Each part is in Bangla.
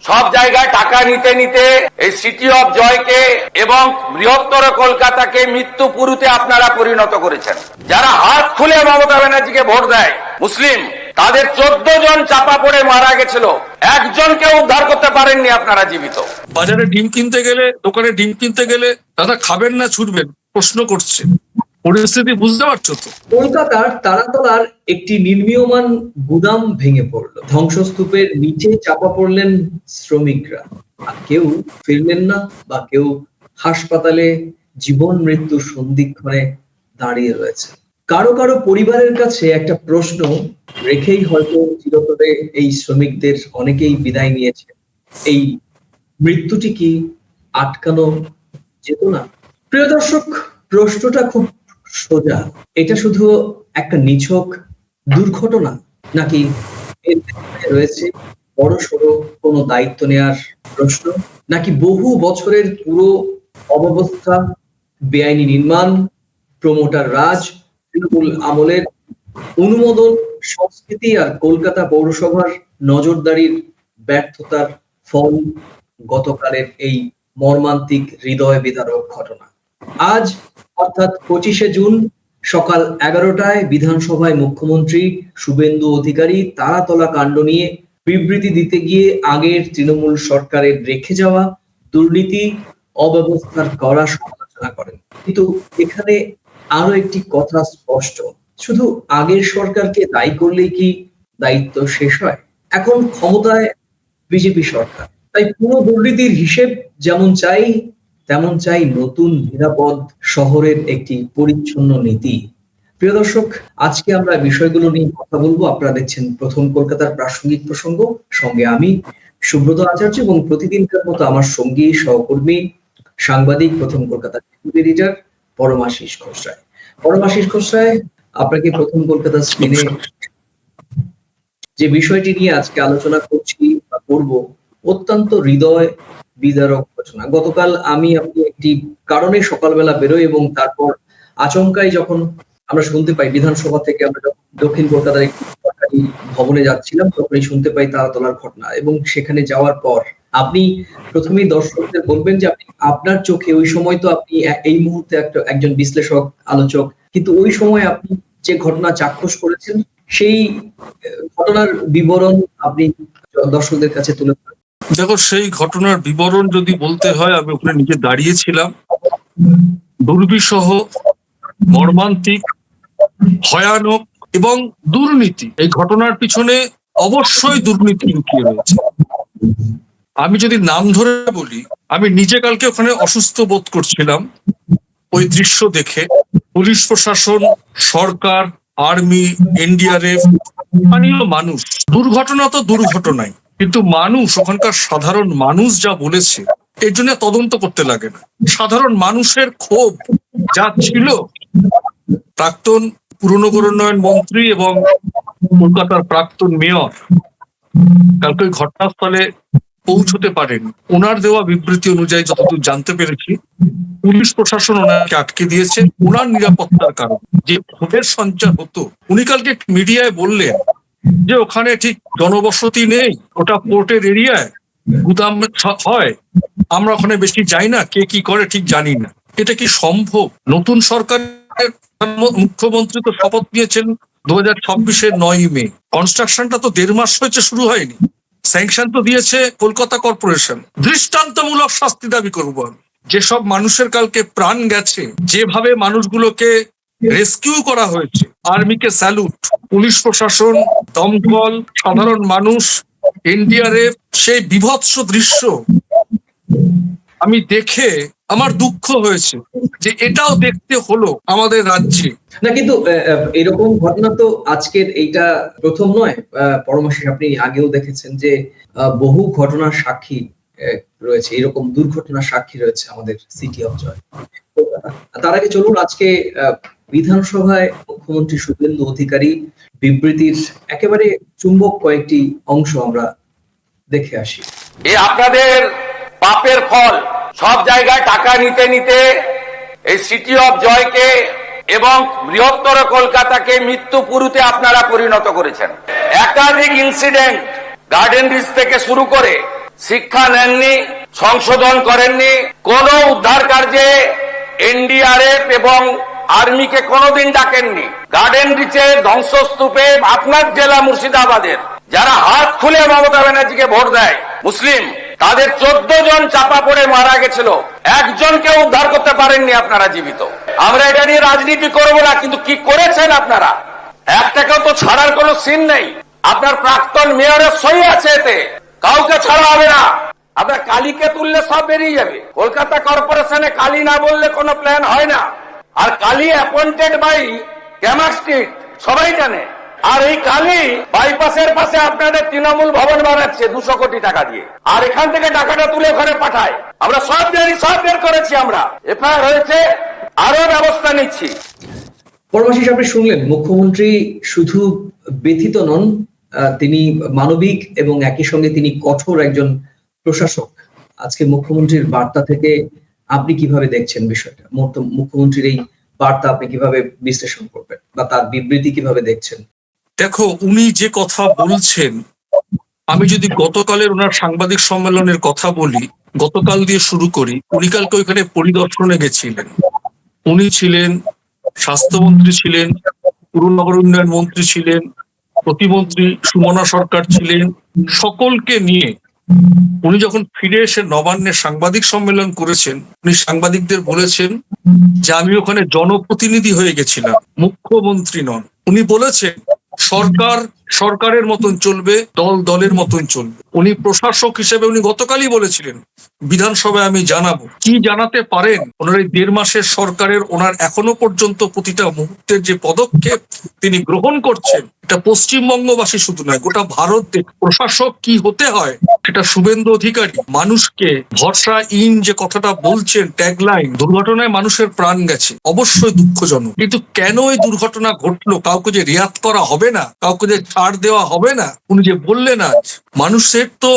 সব জায়গায় টাকা নিতে নিতে এই সিটি অফ জয়কে এবং বৃহত্তর কলকাতাকে মৃত্যু পুরুতে আপনারা পরিণত করেছেন। যারা হাত খুলে মমতা ব্যানার্জিকে ভোট দেয় মুসলিম, তাদের 14 জন চাপা পড়ে মারা গেছিল, একজনকে উদ্ধার করতে পারেননি আপনারা জীবিত। বাজারে ডিম কিনতে গেলে, দোকানে ডিম কিনতে গেলে দাদা খাবেন না ছুটবেন প্রশ্ন করছে। পরিস্থিতি বুঝতে পারছো তো? কলকাতার তারাতলার একটি নির্মীয়মান গুদাম ভেঙে পড়ল, ধ্বংসস্তূপের নিচে চাপা পড়লেন শ্রমিকরা। কেউ ফিরলেন না বা কেউ হাসপাতালে জীবন মৃত্যুর সন্ধিক্ষণে দাঁড়িয়ে রয়েছে। কারো কারো পরিবারের কাছে একটা প্রশ্ন রেখেই হয়তো চিরতরে এই শ্রমিকদের অনেকেই বিদায় নিয়েছে। এই মৃত্যুটি কি আটকানো যেত না? প্রিয় দর্শক, প্রশ্নটা খুব সোজা। এটা শুধু একটা নিছক দুর্ঘটনা, নাকি এর পেছনে রয়েছে বড়সড় কোনো দায়িত্ব নেয়ার প্রশ্ন, নাকি বহু বছরের পুরো অব্যবস্থা, বেআইনি নির্মাণ, প্রমোটার রাজ, তৃণমূল আমলের অনুমোদন, সংস্কৃতি আর কলকাতা পৌরসভার নজরদারির ব্যর্থতার ফল গতকালের এই মর্মান্তিক হৃদয় বিদারক ঘটনা। আজ অর্থাৎ 25শে জুন সকাল 11টায় বিধানসভায় মুখ্যমন্ত্রী শুভেন্দু অধিকারী তারাতলা কাণ্ড নিয়ে বিবৃতি দিতে গিয়ে আগের তৃণমূল সরকারের রেখে যাওয়া দুর্নীতি, অব্যবস্থার কড়া সমালোচনা করেন। কিন্তু এখানে আরো একটি কথা স্পষ্ট, শুধু আগের সরকারকে দায়ী করলেই কি দায়িত্ব শেষ হয়? এখন ক্ষমতায় বিজেপি সরকার, তাই পুরো দুর্নীতির হিসেব যেমন চাই, তেমন চাই নতুন নিরাপদ শহরের একটি পরিচ্ছন্ন নীতি। প্রিয় দর্শক, আজকে আমরা বিষয়গুলো নিয়ে কথা বলবো। আপনারা দেখছেন প্রথম কলকাতার প্রাসঙ্গিক প্রসঙ্গ, সঙ্গে আমি সুব্রত আচার্য এবং প্রতিদিনকার মতো আমার সঙ্গী সহকর্মী সাংবাদিক প্রথম কলকাতার এডিটর পরমাশিস খোসরায়। পরমাশিস খোসরায়, আপনাকে প্রথম কলকাতা স্ক্রিনে যে বিষয়টি নিয়ে আজকে আলোচনা করছি বা করব, অত্যন্ত হৃদয় বিদারক ঘটনা। গতকাল আপনি একটি কারণে সকালবেলা বেরোই এবং তারপর আচমকাই যখন আমরা শুনতে পাই বিধানসভা থেকে, আমরা যখন দক্ষিণ কলকাতার একটি সরকারি ভবনে যাচ্ছিলাম তখনই শুনতে পাই তারাতলার ঘটনা। এবং সেখানে যাওয়ার পর আপনি প্রথমেই দর্শকদের বলবেন যে আপনি আপনার চোখে, ওই সময় তো আপনি এই মুহূর্তে একজন বিশ্লেষক, আলোচক, কিন্তু ওই সময় আপনি যে ঘটনা চাক্ষুষ করেছেন সেই ঘটনার বিবরণ আপনি দর্শকদের কাছে তুলে ধরেন। দেখো, সেই ঘটনার বিবরণ যদি বলতে হয়, আমি ওখানে নিজে দাঁড়িয়েছিলাম। দুর্বিষহ, মর্মান্তিক, ভয়ানক এবং দুর্নীতি। এই ঘটনার পিছনে অবশ্যই দুর্নীতি লুকিয়ে রয়েছে। আমি যদি নাম ধরে বলি, আমি নিজে কালকে ওখানে অসুস্থ বোধ করছিলাম ওই দৃশ্য দেখে। পুলিশ প্রশাসন, সরকার, আর্মি, এনডিআরএফ, স্থানীয় মানুষ। দুর্ঘটনা তো দুর্ঘটনাই, কিন্তু মানুষ, ওখানকার সাধারণ মানুষ যা বলেছে, এর জন্য তদন্ত করতে লাগে না। সাধারণ মানুষের ক্ষোভ যা ছিল, প্রাক্তন পুর নগরোন্নয়ন মন্ত্রী এবং কলকাতার প্রাক্তন মেয়র কালকে ওই ঘটনাস্থলে পৌঁছতে পারেন। ওনার দেওয়া বিবৃতি অনুযায়ী যতদূর জানতে পেরেছি, পুলিশ প্রশাসন ওনাকে আটকে দিয়েছে ওনার নিরাপত্তার কারণ। যে ক্ষোভের সঞ্চার হতো, উনি কালকে মিডিয়ায় বললেন যে ওখানে ঠিক জনবসতি নেই, ওটা পোর্টের এরিয়ায় গুদাম হয়, আমরা ওখানে বেশি যাই না, কে কি করে ঠিক জানি না। এটা কি সম্ভব? নতুন সরকারের মুখ্যমন্ত্রী তো শপথ নিয়েছেন 2026-এর 9ই মে। কনস্ট্রাকশনটা তো 1.5 মাস হয়েছে, শুরু হয়নি। স্যাংশন তো দিয়েছে কলকাতা কর্পোরেশন। দৃষ্টান্তমূলক শাস্তি দাবি করবো আমি। যেসব মানুষের কালকে প্রাণ গেছে, যেভাবে মানুষগুলোকে রেস্কিউ করা হয়েছে, আর্মিকে স্যালুট। পুলিশ প্রশাসন, দমকল, সাধারণ মানুষ, এনডিআরএফ, সেই বিভৎস দৃশ্য আমি দেখে আমার দুঃখ হয়েছে যে এটাও দেখতে হলো আমাদের রাজ্যে। না, কিন্তু এরকম ঘটনা তো আজকের এইটা প্রথম নয়। পরমাশিস, আপনি আগেও দেখেছেন যে বহু ঘটনার সাক্ষী রয়েছে, এরকম দুর্ঘটনার সাক্ষী রয়েছে আমাদের সিটি অফ জয়। তার আগে চলুন আজকে বিধানসভায় মুখ্যমন্ত্রী শুভেন্দু অধিকারী বিবৃতির একেবারে চুম্বক কয়েকটি অংশ আমরা দেখে আসি। আপনাদের পাপের ফল। সব জায়গায় টাকা নিতে নিতে এই সিটি অফ জয়কে এবং বৃহত্তর কলকাতাকে মৃত্যু পুরুতে আপনারা পরিণত করেছেন। একাধিক ইনসিডেন্ট, গার্ডেন রিচ থেকে শুরু করে শিক্ষা নেননি, সংশোধন করেননি, কোন উদ্ধার কার্যে এনডিআরএফ এবং আর্মিকে কোনোদিন ডাকেননি। গার্ডেন রিচে ধ্বংসস্তূপে আপনার জেলা মুর্শিদাবাদের যারা হাত খুলে মমতা ব্যানার্জিকে ভোট দেয় মুসলিম, তাদের 14 জন চাপা পড়ে মারা গেছিল, একজনকে উদ্ধার করতে পারেননি আপনারা জীবিত। আমরা এটা নিয়ে রাজনীতি করব না, কিন্তু কি করেছেন আপনারা? একটাকেও তো ছাড়ার কোনো সিন নেই। আপনার প্রাক্তন মেয়রের সই আছে এতে, কাউকে ছাড়া হবে না। আপনার কালীকে তুললে সব বেরিয়ে যাবে। কলকাতা কর্পোরেশনে কালী না বললে কোনো প্ল্যান হয় না। আর কালী অ্যাপয়েন্টেড বাই ক্যামার স্ট্রিট, সবাই জানে। আর এই কালী বাইপাসের পাশে আপনাদের তৃণমূল ভবন বানাচ্ছে 200 কোটি টাকা দিয়ে, আর এখান থেকে টাকাটা তুলে ওখানে পাঠায়। আমরা সব জানি, সব বের করেছি, আমরা এফআইআর হয়েছে, আরো ব্যবস্থা নিচ্ছি। পরমাশিস, আপনি শুনলেন মুখ্যমন্ত্রী শুধু ব্যথিত নন, তিনি মানবিক এবং একই সঙ্গে তিনি কঠোর একজন প্রশাসক। আজকে মুখ্যমন্ত্রীর বার্তা থেকে আপনি কিভাবে দেখছেন বিষয়টা? মুখ্যমন্ত্রীর এই বার্তা আপনি কিভাবে বিশ্লেষণ করবেন বা তার বিবৃতি কিভাবে দেখছেন? দেখো, উনি যে কথা বলছেন, আমি যদি গতকালের ওনার সাংবাদিক সম্মেলনের কথা বলি, গতকাল দিয়ে শুরু করি। উনি কালকে ওইখানে পরিদর্শনে গেছিলেন। উনি ছিলেন, স্বাস্থ্যমন্ত্রী ছিলেন, পুর নগর উন্নয়ন মন্ত্রী ছিলেন, প্রতিমন্ত্রী সুমনা সরকার ছিলেন। সকলকে নিয়ে উনি যখন ফিরে এসে নবান্নে সাংবাদিক সম্মেলন করেছেন, উনি সাংবাদিকদের বলেছেন যে আমি ওখানে জনপ্রতিনিধি হয়ে গেছিলাম, মুখ্যমন্ত্রী নন। উনি বলেছেন সরকার সরকারের মতন চলবে, দল দলের মতন চলবে। উনি প্রশাসক হিসেবে উনি গতকালই বলেছিলেন বিধানসভায় আমি জানাবো। কি জানাতে পারেন? ওনার এই 1.5 মাসের সরকারের ওনার এখনো পর্যন্ত প্রতিটা মুহূর্তের যে পদক্ষেপ তিনি গ্রহণ করছেন, এটা পশ্চিমবঙ্গবাসী শুধু নয়, গোটা ভারত প্রশাসক কি হতে হয় সেটা শুভেন্দু অধিকারী মানুষকে ভরসা ইন যে কথাটা বলছেন, ট্যাগলাইন। দুর্ঘটনায় মানুষের প্রাণ গেছে, অবশ্যই দুঃখজনক, কিন্তু কেন এই দুর্ঘটনা ঘটলো? কাউকে যে রিয়াত করা হবে না, কাউকে যে ছাড় দেওয়া হবে না, উনি যে বললেন আজ, মানুষের তো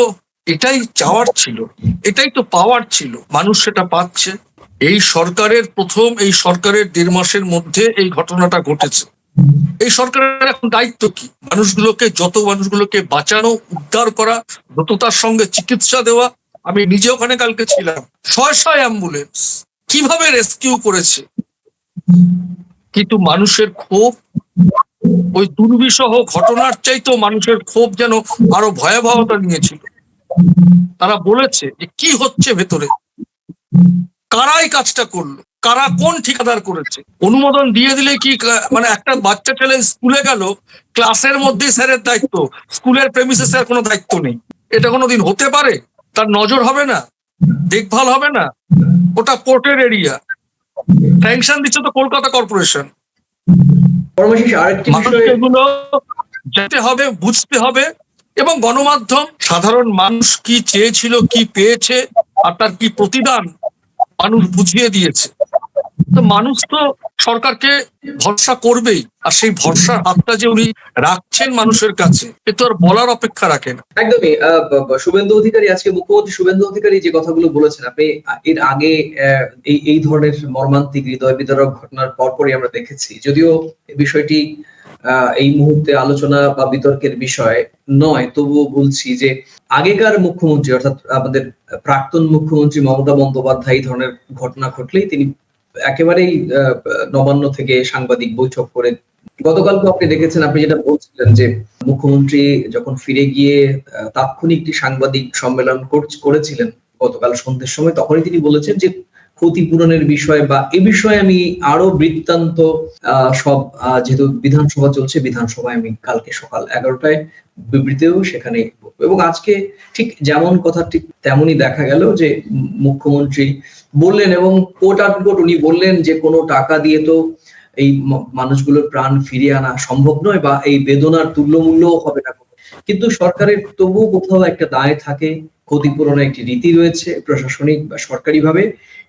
এটাই চাওয়ার ছিল, এটাই তো পাওয়ার ছিল, মানুষ সেটা পাচ্ছে। এই সরকারের এই সরকারের 1.5 মাসের মধ্যে এই ঘটনাটা ঘটেছে। এই সরকারের এখন দায়িত্ব কি? যত মানুষগুলোকে বাঁচানো, উদ্ধার করা, দ্রুততার সঙ্গে চিকিৎসা দেওয়া। আমি নিজে ওখানে কালকে ছিলাম, 600 অ্যাম্বুলেন্স কিভাবে রেস্কিউ করেছে। কিন্তু মানুষের ক্ষোভ, ওই দুর্বিষহ ঘটনার চাইতেও মানুষের ক্ষোভ যেন আরো ভয়াবহতা নিয়েছিল। তারা বলেছে যে কি হচ্ছে ভেতরে, কারাই কাজটা করলো, কারা কোন ঠিকাদার করেছে। অনুমোদন দিয়ে দিলে কি মানে একটা বাচ্চা ছেলে স্কুলে গেল, ক্লাসের মধ্যেই স্যারের দায়িত্ব, স্কুলের প্রেমিসেসের কোনো দায়িত্ব নেই? এটা কোনোদিন হতে পারে? তার নজর হবে না, দেখভাল হবে না? ওটা পোর্টের এরিয়া, স্যাংশন দিচ্ছে তো কলকাতা কর্পোরেশন। এগুলো যেতে হবে, বুঝতে হবে। এবং গণমাধ্যম, সাধারণ মানুষ কি চেয়েছিল, কি পেয়েছে, আর তার কি প্রতিদান মানুষ বুঝিয়ে দিয়েছে। তো মানুষ তো সরকারকে ভরসা করবেই, আর সেই ভরসার হাতটা যে উনি রাখছেন মানুষের কাছে, এ তো আর বলার অপেক্ষা রাখে না। একদমই। শুভেন্দু অধিকারী, আজকে মুখ্যমন্ত্রী শুভেন্দু অধিকারী যে কথাগুলো বলেছেন, আপনি এর আগে এই ধরনের মর্মান্তিক হৃদয় বিদারক ঘটনার পরপরই আমরা দেখেছি। যদিও বিষয়টি এই মুহূর্তে আলোচনা বা বিতর্কের বিষয় নয়, তবুও বলছি যে আগেকার মুখ্যমন্ত্রী অর্থাৎ আমাদের প্রাক্তন মুখ্যমন্ত্রী মমতা বন্দ্যোপাধ্যায় এই ধরনের ঘটনা ঘটলেই তিনি একেবারেই নবান্ন থেকে সাংবাদিক বৈঠক করে, গতকাল তো আপনি দেখেছেন, আপনি যেটা বলছিলেন যে মুখ্যমন্ত্রী যখন ফিরে গিয়ে তাৎক্ষণিক একটি সাংবাদিক সম্মেলন করেছিলেন গতকাল সন্ধ্যের সময়, তখনই তিনি বলেছেন যে ক্ষতিপূরণের বিষয় বা এ বিষয়ে আমি আরো বৃত্তান্ত সব, যেহেতু বিধানসভা চলছে, বিধানসভায় আমি কালকে সকাল 11টায় বিবৃতিও সেখানে, এবং আজকে ঠিক যেমন কথা ঠিক তেমনই দেখা গেল যে মুখ্যমন্ত্রী বললেন, এবং কোট আনকোট উনি বললেন যে কোনো টাকা দিয়ে তো এই মানুষগুলোর প্রাণ ফিরিয়ে আনা সম্ভব নয়, বা এই বেদনার তুল্যমূল্যও হবে না। কিন্তু সরকারের তবুও কোথাও একটা দায় থাকে, ক্ষতিপূরণের একটি রীতি রয়েছে প্রশাসনিক বা সরকারি ভাবে।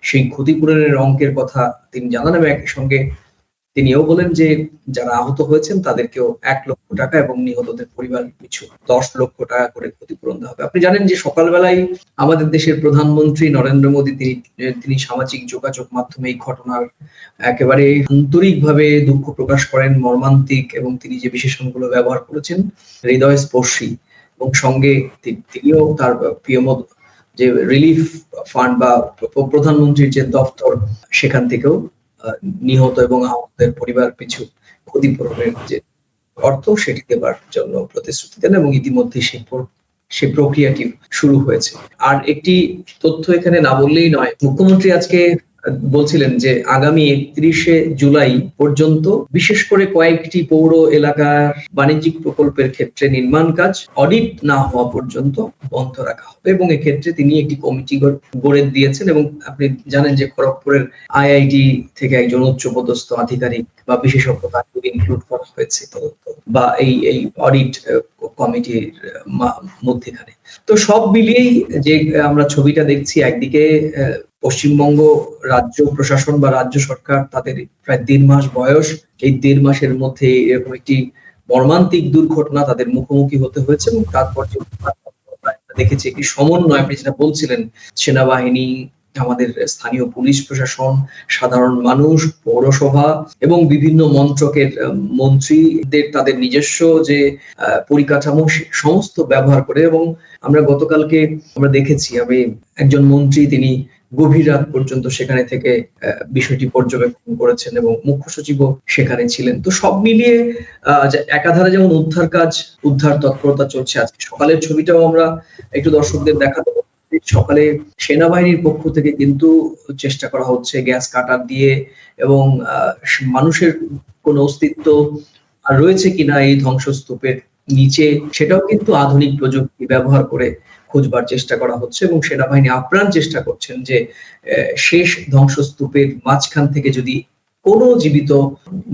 সেই ক্ষতিপূরণের অঙ্কের কথা তিনি জানান, এবং একই সঙ্গে তিনিও বলেন যে যারা আহত হয়েছেন তাদেরকেও 1 লক্ষ টাকা এবং নিহতদের পরিবার পিছু 10 লক্ষ টাকা করে ক্ষতিপূরণ দেওয়া হবে। আপনি জানেন যে সকালবেলায় আমাদের দেশের প্রধানমন্ত্রী নরেন্দ্র মোদী তিনি সামাজিক যোগাযোগ মাধ্যমে এই ঘটনার একেবারে আন্তরিকভাবে দুঃখ প্রকাশ করেন, মর্মান্তিক, এবং তিনি যে বিশেষণগুলো ব্যবহার করেছেন হৃদয়স্পর্শী। এবং সঙ্গে তিনিও তার পিএমও যে রিলিফ ফান্ড বা প্রধানমন্ত্রীর যে দপ্তর সেখান থেকেও নিহত এবং আহতদের পরিবার পিছু ক্ষতিপূরণের যে অর্থ সেটি দেবার জন্য প্রতিশ্রুতি দেন এবং ইতিমধ্যে সেই প্রক্রিয়াটি শুরু হয়েছে। আর একটি তথ্য এখানে না বললেই নয়, মুখ্যমন্ত্রী আজকে বলছিলেন যে আগামী 31শে জুলাই পর্যন্ত বিশেষ করে কয়েকটি পৌর এলাকার বাণিজ্যিক প্রকল্পের ক্ষেত্রে নির্মাণ কাজ অডিট না হওয়া পর্যন্ত বন্ধ রাখা হবে এবং এক্ষেত্রে তিনি একটি কমিটি গড়ে দিয়েছেন এবং আপনি জানেন যে খড়গপুরের আইআইটি থেকে একজন উচ্চপদস্থ আধিকারিক বা বিশেষজ্ঞ তাকে ইনক্লুড করা হয়েছে বা এই অডিট কমিটির মধ্যেখানে। তো সব মিলিয়েই যে আমরা ছবিটা দেখছি, একদিকে পশ্চিমবঙ্গ রাজ্য প্রশাসন বা রাজ্য সরকার তাদের প্রায় 1.5 মাস বয়স, এই 1.5 মাসের মধ্যে এরকম একটি মর্মান্তিক দুর্ঘটনা তাদের মুখোমুখি হতে হয়েছে এবং তারপর যে দেখেছি একটি সমন্বয়, আপনি যেটা বলছিলেন, সেনাবাহিনী, আমাদের স্থানীয় পুলিশ প্রশাসন, সাধারণ মানুষ, পৌরসভা এবং বিভিন্ন মন্ত্রকের মন্ত্রীদের তাদের নিজস্ব যে পরিকাঠামো সমস্ত ব্যবহার করে। এবং আমরা গতকালকে আমরা দেখেছি, আমি একজন মন্ত্রী তিনি গভীর রাত পর্যন্ত সেখানে থেকে বিষয়টি পর্যবেক্ষণ করেছেন এবং মুখ্য সচিবও সেখানে ছিলেন। তো সব মিলিয়ে একাধারে যেমন উদ্ধার তৎপরতা চলছে। আজকে সকালের ছবিটাও আমরা একটু দর্শকদের দেখাতে, সকালে সেনাবাহিনীর পক্ষ থেকে কিন্তু চেষ্টা করা হচ্ছে গ্যাস কাটার দিয়ে এবং মানুষের কোন অস্তিত্ব রয়েছে কিনা এই ধ্বংসস্তূপের নিচে সেটাও কিন্তু আধুনিক প্রযুক্তি ব্যবহার করে খোঁজবার চেষ্টা করা হচ্ছে এবং সেনাবাহিনী আপ্রাণ চেষ্টা করছেন যে শেষ ধ্বংসস্তূপের মাঝখান থেকে যদি কোনো জীবিত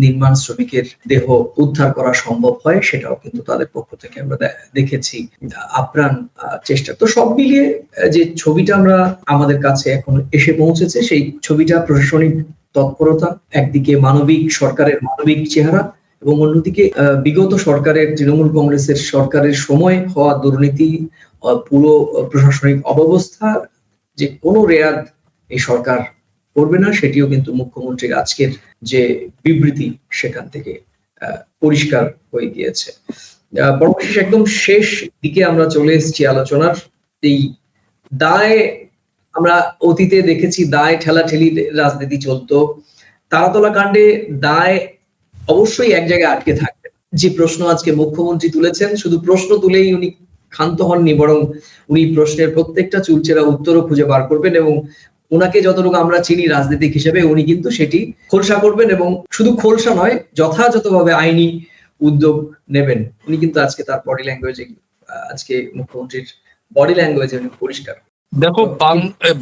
নির্মাণ শ্রমিকের দেহ উদ্ধার করা সম্ভব হয়, সেটাও কিন্তু তাদের পক্ষ থেকে আমরা দেখেছি আপ্রাণ চেষ্টা। তো সব মিলিয়ে যে ছবিটা আমরা আমাদের কাছে এখন এসে পৌঁছেছে, সেই ছবিটা প্রশাসনিক তৎপরতা, একদিকে সরকারের মানবিক চেহারা এবং অন্যদিকে বিগত সরকারের, তৃণমূল কংগ্রেসের সরকারের সময় হওয়া দুর্নীতি, পুরো প্রশাসনিক অব্যবস্থা যে কোনো রেয়াদ এই সরকার করবে না, সেটিও কিন্তু মুখ্যমন্ত্রীর আজকের যে বিবৃতি সেখান থেকে পরিষ্কার হয়ে গিয়েছে। পরবর্তী একদম শেষ দিকে আমরা চলে এসেছি আলোচনার। এই দায়, আমরা অতীতে দেখেছি দায় ঠেলাঠেলি রাজনীতি চলতো, তারাতলা কাণ্ডে দায় অবশ্যই এক জায়গায় আটকে থাকবে। যে প্রশ্ন আজকে মুখ্যমন্ত্রী তুলেছেন, শুধু প্রশ্ন তুলেই উনি ক্ষান্ত হননি, বরং উনি প্রশ্নের প্রত্যেকটা চুলচেরা উত্তরও খুঁজে বার করবেন এবং ওনাকে যতটুকু আমরা চিনি রাজনীতিক হিসেবে, উনি কিন্তু সেটি খোলসা করবেন এবং শুধু খোলসা নয়, যথাযথভাবে আইনি উদ্যোগ নেবেন। উনি কিন্তু আজকে তার বডি ল্যাঙ্গুয়েজে, আজকে মুখ্যমন্ত্রীর বডি ল্যাঙ্গুয়েজে উনি পরিষ্কার। দেখো,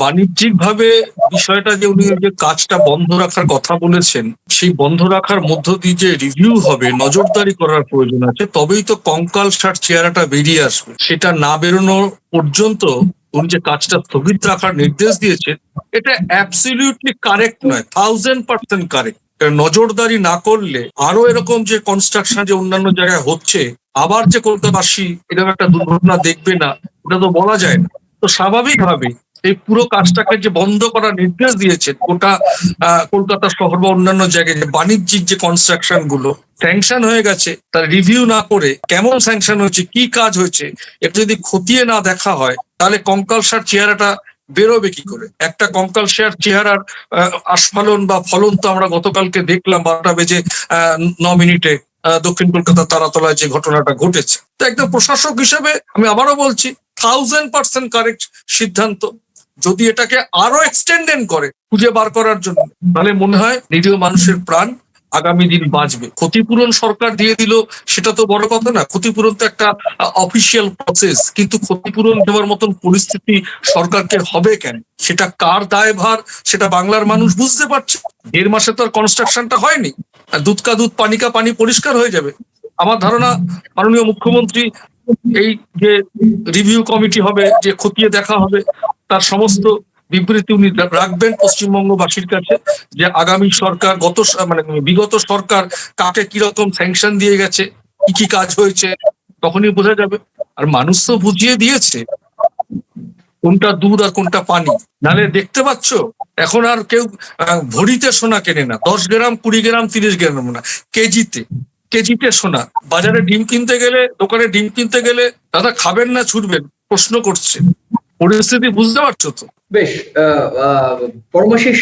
বাণিজ্যিক ভাবে বিষয়টা যে উনি যে কাজটা বন্ধ রাখার কথা বলেছেন, সেই বন্ধ রাখার মধ্য দিয়ে যে রিভিউ হবে, নজরদারি করার প্রয়োজন আছে, তবেই তো কঙ্কালসার চেহারাটা বেরিয়ে আসবে। সেটা না বেরোনো পর্যন্ত উনি যে কাজটা স্থগিত রাখার নির্দেশ দিয়েছেন, এটা অ্যাবসলিউটলি কারেক্ট নয়, 1000% কারেক্ট। নজরদারি না করলে আরো এরকম যে কনস্ট্রাকশন যে অন্যান্য জায়গায় হচ্ছে, আবার যে কলকাতাবাসী এরকম একটা দুর্ঘটনা দেখবে না, এটা তো বলা যায় না। তো স্বাভাবিকভাবে এই পুরো কাজটাকে যে বন্ধ করার নির্দেশ দিয়েছে গোটা কলকাতা শহর বা অন্যান্য জায়গায় যে বাণিজ্যিক যে কনস্ট্রাকশন গুলো স্যাংশন হয়ে গেছে, তার রিভিউ না করে কেমন স্যাংশন হয়েছে, কি কাজ হয়েছে, এটা যদি খতিয়ে না দেখা হয়, তাহলে কঙ্কালসার চেহারাটা বেরোবে কি করে? একটা কঙ্কালসার চেহারার আস্ফালন বা ফলন তো আমরা গতকালকে দেখলাম 12:09 দক্ষিণ কলকাতা তারাতলায় যে ঘটনাটা ঘটেছে। তো একদম প্রশাসক হিসেবে আমি আবারও বলছি, 1000% কারেক্ট সিদ্ধান্ত। যদি এটাকে আরো এক্সটেন্ডেন করে খুঁজে বার করার জন্য, তাহলে মনে হয় নিরীহ মানুষের প্রাণ আগামী দিন বাঁচবে। ক্ষতিপূরণ সরকার দিয়ে দিল, সেটা তো বড় কথা না। ক্ষতিপূরণ তো একটা অফিসিয়াল প্রসেস, কিন্তু ক্ষতিপূরণ দেওয়ার মতন পরিস্থিতি সরকারকে হবে কেন? সেটা কার দায়ভার সেটা বাংলার মানুষ বুঝতে পারছে। 1.5 মাসে তো আর কনস্ট্রাকশনটা হয়নি, দুধ কা দুধ পানি কা পানি পরিষ্কার হয়ে যাবে। আমার ধারণা মাননীয় মুখ্যমন্ত্রী এই যে রিভিউ কমিটি হবে, যে খতিয়ে দেখা হবে, তার সমস্ত বিবৃতি উনি রাখবেন পশ্চিমবঙ্গবাসীর কাছে, যে আগামী সরকার বিগত সরকার কাকে কিরকম স্যাংশন দিয়ে গেছে, কি কি কাজ হয়েছে, তখনই বোঝা যাবে। আর মানুষ তো বুঝিয়ে দিয়েছে কোনটা দুধ আর কোনটা পানি। নালে দেখতে পাচ্ছ এখন আর কেউ ভরিতে সোনা কেনে না, 10 গ্রাম 20 গ্রাম 30 গ্রাম না, কেজিতে কেজিতে সোনা। বাজারে ডিম কিনতে গেলে, দোকানে ডিম কিনতে গেলে দাদা খাবেন না ছুটবেন প্রশ্ন করছে। পরিস্থিতি বুঝতে পারছো তো? বেশ, পরমাশিস,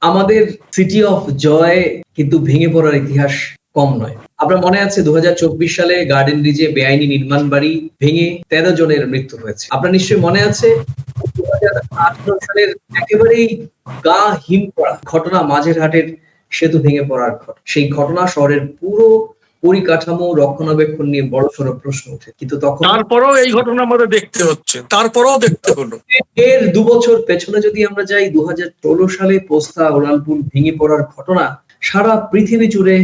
আমাদের সিটি অফ জয় কিন্তু ভেঙে পড়ার ইতিহাস কম নয়। আপনার মনে আছে 2024 সালে গার্ডেন ব্রিজে বেআইনি নির্মাণ বাড়ি ভেঙে 13 জনের মৃত্যু হয়েছে। আপনার নিশ্চয়ই মনে আছে 2018 সালের একেবারেই গা হিম করা ঘটনা, মাঝেরহাটের সেতু ভেঙে পড়ার ঘটনা। সেই ঘটনা শহরের পুরো পরিকাঠামো রক্ষণাবেক্ষণ নিয়ে বড়সড় প্রশ্ন ওঠে, কিন্তু তখন তারপরেও এই ঘটনা আমাদের দেখতে হচ্ছে, তারপরেও দেখতে হলো। এর 2 বছর পেছনে যদি আমরা যাই, 2016 সালে পোস্তা উড়ালপুল ভেঙে পড়ার ঘটনা সারা পৃথিবী জুড়ে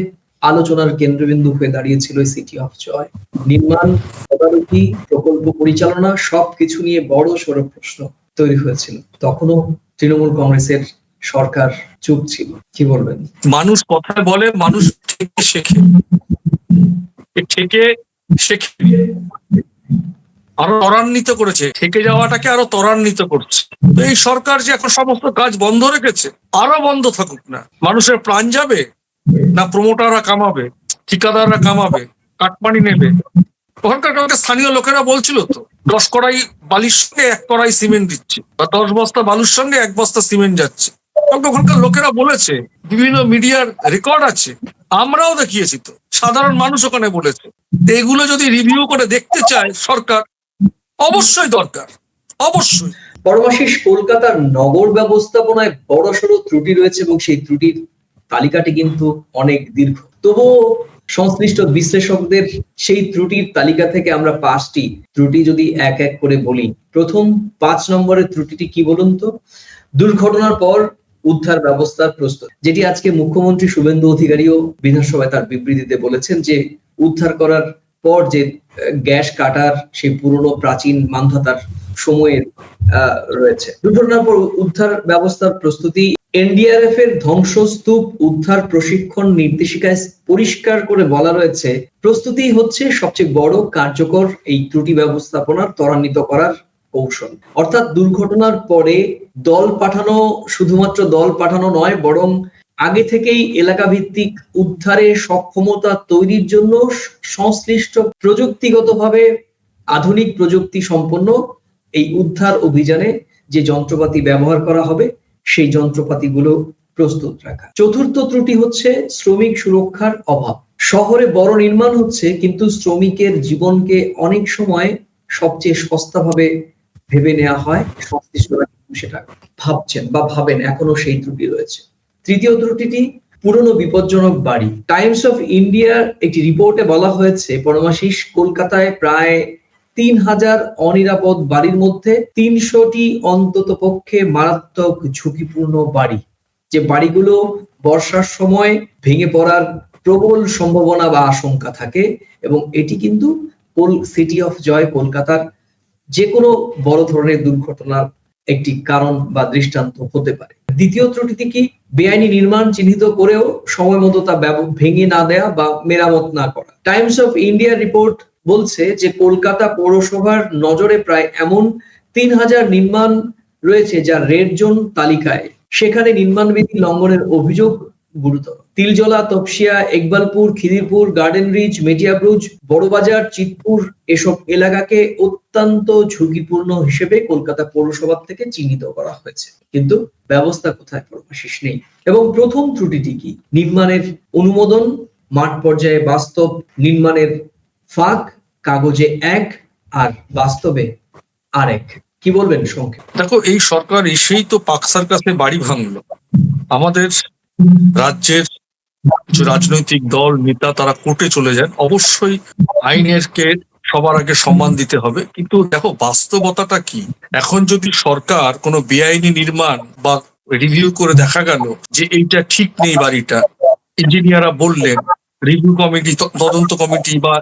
আলোচনার কেন্দ্রবিন্দু হয়ে দাঁড়িয়েছিল সিটি অফ জয়। নির্মাণ, তদারকি, প্রকল্প পরিচালনা সবকিছু নিয়ে বড় সড় প্রশ্ন তৈরি হয়েছিল। তখনও তৃণমূল কংগ্রেসের সরকার চুপ ছিল। কি বলবেন? মানুষ কথায় বলে, মানুষ থেকে শেখে, থেকে শেখে আরো ত্বরান্বিত করেছে, থেকে যাওয়াটাকে আরো ত্বরান্বিত করছে। তো এই সরকার যে এখন সমস্ত কাজ বন্ধ রেখেছে, আরো বন্ধ থাকুক না। মানুষের প্রাণ যাবে না, প্রমোটাররা কামাবে, ঠিকাদাররা কামাবে, কাটমানি নেবে। ওখানকার কাউকে স্থানীয় লোকেরা বলছিল তো 10 কড়াই বালির সঙ্গে 1 কড়াই সিমেন্ট দিচ্ছে, বা 10 বস্তা বালুর সঙ্গে 1 বস্তা সিমেন্ট যাচ্ছে। ওখানকার লোকেরা বলেছে, বিভিন্ন মিডিয়ার রেকর্ড আছে, আমরাও দেখিয়েছি তো, সাধারণ মানুষ ওখানে বলেছে। এগুলো যদি রিভিউ করে দেখতে চায় সরকার, অবশ্যই দরকার, অবশ্যই। পরমাশিস, কলকাতার নগর ব্যবস্থাপনায় বড়সড় ত্রুটি রয়েছে এবং সেই ত্রুটির তালিকাটি কিন্তু অনেক দীর্ঘ। তবুও সংশ্লিষ্ট বিশ্লেষকদের সেই ত্রুটির তালিকা থেকে আমরা 5টি ত্রুটি যদি এক এক করে বলি। প্রথম 5 নম্বরের ত্রুটিটি কি বলুন তো? দুর্ঘটনার পর উদ্ধার ব্যবস্থার প্রস্তুত, যেটি আজকে মুখ্যমন্ত্রী শুভেন্দু অধিকারীও বিধানসভায় তার বিবৃতিতে বলেছেন যে উদ্ধার করার পর যে গ্যাস কাটার সেই পুরনো প্রাচীন মানধাতার সময়ের রয়েছে। দুর্ঘটনার পর উদ্ধার ব্যবস্থার প্রস্তুতি। এনডিআরএফ এর ধ্বংসস্তূপ উদ্ধার প্রশিক্ষণ নির্দেশিকায় পরিষ্কার করে বলা রয়েছে, প্রস্তুতি হচ্ছে সবচেয়ে বড় কার্যকর এই ত্রুটি ব্যবস্থাপনার ত্বরান্বিত করার কৌশল। অর্থাৎ দুর্ঘটনার পরে দল পাঠানো, শুধুমাত্র দল পাঠানো নয়, বরং আগে থেকেই এলাকা ভিত্তিক উদ্ধারে সক্ষমতা তৈরির জন্য সংশ্লিষ্ট প্রযুক্তিগতভাবে আধুনিক প্রযুক্তি সম্পন্ন এই উদ্ধার অভিযানে যে যন্ত্রপাতি ব্যবহার করা হবে সেই যন্ত্রপাতিগুলো প্রস্তুত রাখা। চতুর্থ ত্রুটি হচ্ছে শ্রমিক সুরক্ষার অভাব। শহরে বড় নির্মাণ হচ্ছে, কিন্তু শ্রমিকের জীবনকে অনেক সময় সবচেয়ে সস্তাভাবে ভেবে নেওয়া হয়। সংশ্লিষ্টরা সেটা ভাবছেন বা ভাবেন, এখনো সেই ত্রুটি রয়েছে। তৃতীয় ত্রুটিটি পুরনো বিপজ্জনক বাড়ি। টাইমস অফ ইন্ডিয়ার একটি রিপোর্টে বলা হয়েছে, পরমাশিস, কলকাতায় প্রায় 3000 অনিরাপদ বাড়ির মধ্যে 300টি অন্তত পক্ষে মারাত্মক ঝুঁকিপূর্ণ বাড়ি, যে বাড়িগুলো বর্ষার সময় ভেঙে পড়ার প্রবল সম্ভাবনা বা আশঙ্কা থাকে। এবং এটি কিন্তু সিটি অফ জয় কলকাতার যে কোনো বড় ধরনের দুর্ঘটনার একটি কারণ বা দৃষ্টান্ত হতে পারে। দ্বিতীয় ত্রুটিটি কি? বেআইনি নির্মাণ চিহ্নিত করেও সময় মতো তা ভেঙে না দেয়া বা মেরামত না করা। টাইমস অফ ইন্ডিয়া রিপোর্ট বলছে যে কলকাতা পৌরসভার নজরে প্রায় এমন 3000 নির্মাণ রয়েছে যা রেড জোন তালিকায়। সেখানে নির্মাণ বিধি লঙ্ঘনের অভিযোগ গুরুতর। তিলজলা, তপসিয়া, ইকবালপুর, খিদিরপুর, গার্ডেন ব্রিজ, মেটিয়াব্রুজ, বড়বাজার, চিতপুর এসব এলাকাকে অত্যন্ত ঝুঁকিপূর্ণ হিসেবে কলকাতা পৌরসভা থেকে চিহ্নিত করা হয়েছে, কিন্তু ব্যবস্থা কোথায়? পরমাশিস নেই। এবং প্রথম ত্রুটিটি কি? নির্মাণের অনুমোদন মাঠ পর্যায়ে বাস্তব নির্মাণের ফাঁক, কাগজে এক আর বাস্তবে আরেক। কি বলবেন সংক্ষেপে? দেখো, এই সরকার এসেই তো পাকসার কাছে বাড়ি ভাঙলো। আমাদের রাজ্যের কিছু রাজনৈতিক দল, নেতা তারা কোর্টে চলে যান। অবশ্যই আইনের কে সবার আগে সম্মান দিতে হবে, কিন্তু দেখো বাস্তবতাটা কি। এখন যদি সরকার কোনো বেআইনি নির্মাণ বা রিভিউ করে দেখা গেল যে এইটা ঠিক নেই, বাড়িটা ইঞ্জিনিয়াররা বললেন, রিভিউ কমিটি, তদন্ত কমিটি বা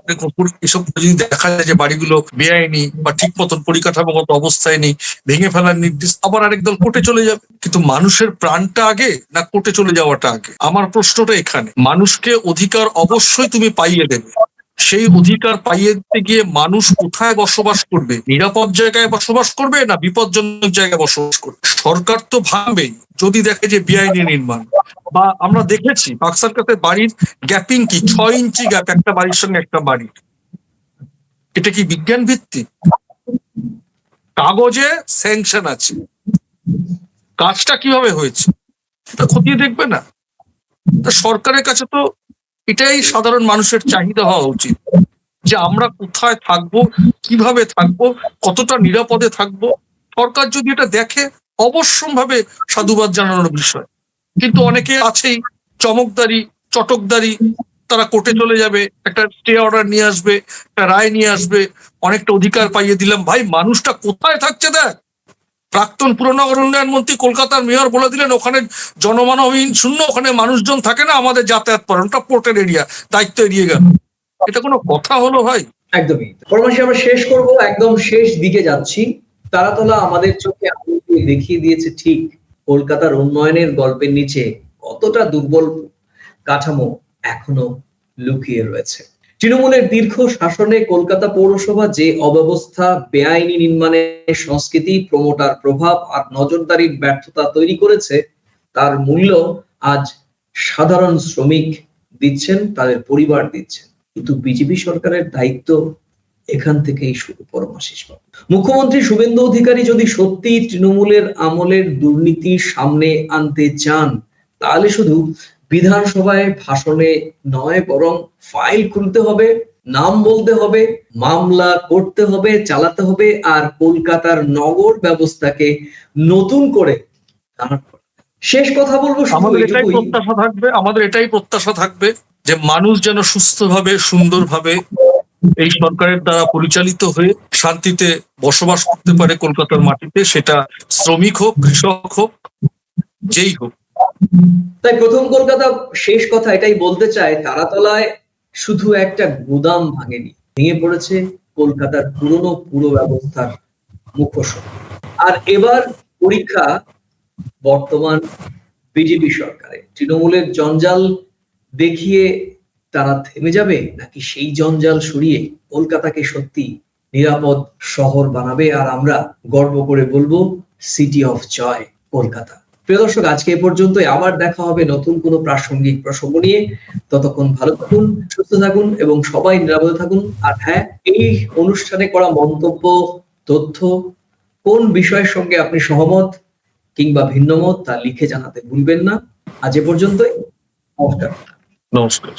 এসব যদি দেখা যায় যে বাড়িগুলো বেআইনি বা ঠিক মতন পরিকাঠামোগত অবস্থায় নেই, ভেঙে ফেলার নির্দেশ, আবার আরেক দল কোর্টে চলে যাবে। কিন্তু মানুষের প্রাণটা আগে না কোর্টে চলে যাওয়াটা আগে? আমার প্রশ্নটা এখানে। মানুষকে অধিকার অবশ্যই তুমি পাইয়ে দেবে, সেই অধিকার পাইয়ে দিতে গিয়ে মানুষ কোথায় বসবাস করবে? নিরাপদ জায়গায় বসবাস করবে না বিপজ্জনক জায়গায় বসবাস করবে? সরকার তো ভাববেই যদি দেখে যে বেআইনি নির্মাণ। বা আমরা দেখেছি বাক্সার কাছে বাড়ির গ্যাপিং কি 6 ইঞ্চি গ্যাপ একটা বাড়ির সঙ্গে একটা বাড়ির। এটা কি বিজ্ঞান ভিত্তিক? কাগজে স্যাংশন আছে, কাজটা কিভাবে হয়েছে এটা খতিয়ে দেখবে না? তা সরকারের কাছে তো এটাই সাধারণ মানুষের চাহিদা হওয়া উচিত যে আমরা কোথায় থাকবো, কিভাবে থাকবো, কতটা নিরাপদে থাকবো। সরকার যদি এটা দেখে অবশ্যম্ভাবে সাধুবাদ জানানোর বিষয়। কিন্তু অনেকে আছেই চমকদারি, চটকদারি, তারা কোর্টে চলে যাবে, একটা স্টে অর্ডার নিয়ে আসবে, একটা রায় নিয়ে আসবে, অনেকটা অধিকার পাইয়ে দিলাম। ভাই মানুষটা কোথায় থাকছে দেখ। প্রাক্তন পুরনগর উন্নয়ন মন্ত্রী কলকাতার মেয়র বলে দিলেন ওখানে জনমানবহীন শূন্য, ওখানে মানুষজন থাকে না, আমাদের যাতায়াত করেন, ওটা পোর্টের এরিয়া, দায়িত্ব এড়িয়ে গেল। এটা কোনো কথা হলো ভাই? একদমই। পরমাশি আমরা শেষ করব, একদম শেষ দিকে যাচ্ছি। তারাতলা আমাদের চোখে আঙুল দিয়ে দেখিয়ে দিয়েছে ঠিক কলকাতার উন্নয়নের গল্পের নিচে কতটা দুর্বল কাঠামো এখনো লুকিয়ে রয়েছে। তৃণমূলের দীর্ঘ শাসনে কলকাতা পৌরসভা যে অব্যবস্থা, বেআইনি নির্মাণের সংস্কৃতি, প্রমোটার প্রভাব আর নজরদারির ব্যর্থতা তৈরি করেছে, তার মূল্য আজ সাধারণ শ্রমিক দিচ্ছেন, তাদের পরিবার দিচ্ছেন। কিন্তু বিজেপি সরকারের দায়িত্ব এখান থেকেই শুরু। পরমাশিস বাবু, মুখ্যমন্ত্রী শুভেন্দু অধিকারী যদি সত্যি তৃণমূলের আমলের দুর্নীতি সামনে আনতে চান, তাহলে শুধু বিধানসভায় ভাষণে নয়, বরং ফাইল খুলতে হবে, নাম বলতে হবে, মামলা করতে হবে, চালাতে হবে, আর কলকাতার নগর ব্যবস্থাকে নতুন করে দাঁড় করাতে। শেষ কথা বলবো শুধু আমাদের এটাই এটুকুই, প্রত্যাশা থাকবে, আমাদের এটাই প্রত্যাশা থাকবে যে মানুষ যেন সুস্থভাবে, সুন্দরভাবে এই সরকারের দ্বারা পরিচালিত হয়ে শান্তিতে বসবাস করতে পারে কলকাতার মাটিতে, সেটা শ্রমিক হোক, কৃষক হোক, যেই হোক। তাই প্রথম কলকাতা শেষ কথা এটাই বলতে চায়, তারাতলায় শুধু একটা গুদাম ভাঙেনি, ভেঙে পড়েছে কলকাতার পুরনো পুর ব্যবস্থার মুখোশ। আর এবার পরীক্ষা বর্তমান বিজেপি সরকারের। তৃণমূলের জঞ্জাল দেখিয়ে তারা থেমে যাবে, নাকি সেই জঞ্জাল সরিয়ে কলকাতাকে সত্যি নিরাপদ শহর বানাবে, আর আমরা গর্ব করে বলবো সিটি অফ জয় কলকাতা। প্রিয় দর্শক, আজকে এ পর্যন্তই। আবার দেখা হবে নতুন কোনো প্রাসঙ্গিক প্রসঙ্গ নিয়ে। ততক্ষণ ভালো থাকুন, সুস্থ থাকুন এবং সবাই নিরাপদে থাকুন। আর হ্যাঁ, এই অনুষ্ঠানে করা মন্তব্য, তথ্য, কোন বিষয়ের সঙ্গে আপনি সহমত কিংবা ভিন্নমত তা লিখে জানাতে ভুলবেন না। আজ এ পর্যন্তই। নমস্কার। নমস্কার।